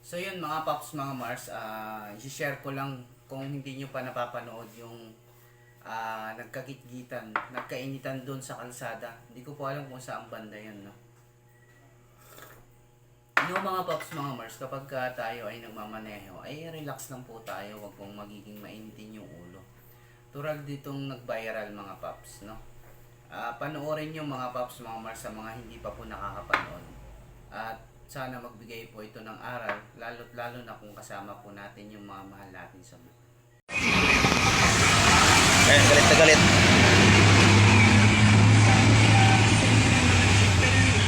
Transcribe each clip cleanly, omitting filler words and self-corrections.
So yun mga Pops, mga Mars, i-share ko lang kung hindi nyo pa napapanood yung nagkainitan doon sa kalsada. Hindi ko po alam kung saan banda yun, no? Mga Pops, mga Mars, kapag tayo ay nagmamaneho, ay relax lang po tayo, wag pong magiging mainitin yung ulo. Tulad ditong nag-viral mga Pops, no? Panoorin nyo mga Pops, mga Mars, sa mga hindi pa po nakakapanood. At sana magbigay po ito ng aral, lalo't lalo na kung kasama po natin yung mga mahal natin sa buhay. Ayan, galit na galit.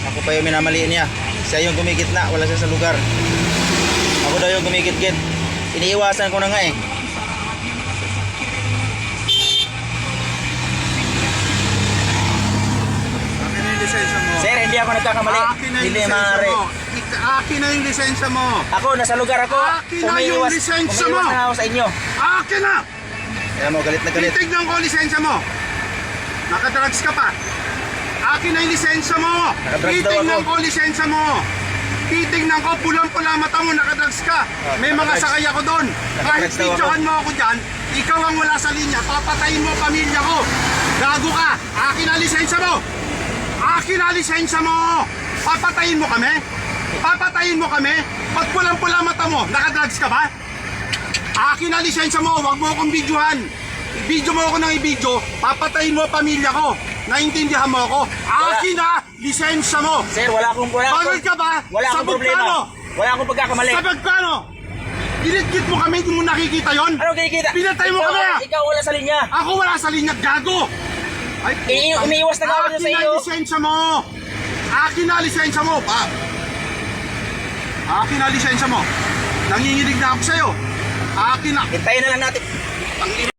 Ako pa yung minamaliin niya. Siya yung gumigitna, wala siya sa lugar. Ako daw yung gumigit-git. Iniiwasan ko na nga eh. Akin na yung lisensya mo. Sir, hindi ako nagkakamali. Akin na yung Hindi lisensya maaari. mo. Akin na yung lisensya mo. Ako, nasa lugar ako. Akin na yung lisensya mo. Umiiwas na ako sa inyo. Akin na! Ayan mo, galit na galit. Titignan ko ang lisensya mo. Nakadrugs ka pa. Akin na yung lisensya mo. Nakadrugs daw Titignan ako. ko ang lisensya mo. Titignan ko, pulang-pula mata mo, nakadrugs ka. May mga nakadrugs. sakay ako doon. Kahit Nakadrugs daw ako. videohan mo ako dyan, ikaw ang wala sa linya. Papatayin mo ang pamilya ko. Gago ka. Akin na ang lisensya mo. Akin na ang lisensya mo. Papatayin mo kami. Papatayin mo kami. Pag pulang-pula mata mo, nakadrugs ka ba? Akin na lisensya mo, wag mo akong videohan. I-video mo ako ng i-video, papatayin mo ang pamilya ko. Naintindihan mo ako. Akin na lisensya mo. Sir, wala akong Pagod ka ba? Wala akong Sabog problema. ka, no? Wala akong pagkakamali. Sa pagkano? Dinidkit mo kami, hindi mo nakikita yon. Ano kinikita? Pinatay mo kami, ah. Ikaw wala sa linya. Ako wala sa linya, gago. Ay, Umiiwas na nga ako sa akin iyo. na lisensya mo. Akin na lisensya mo. Akin na lisensya mo. Nanginginig na ako sa'yo. Akin na. Hintayin na lang natin. Ang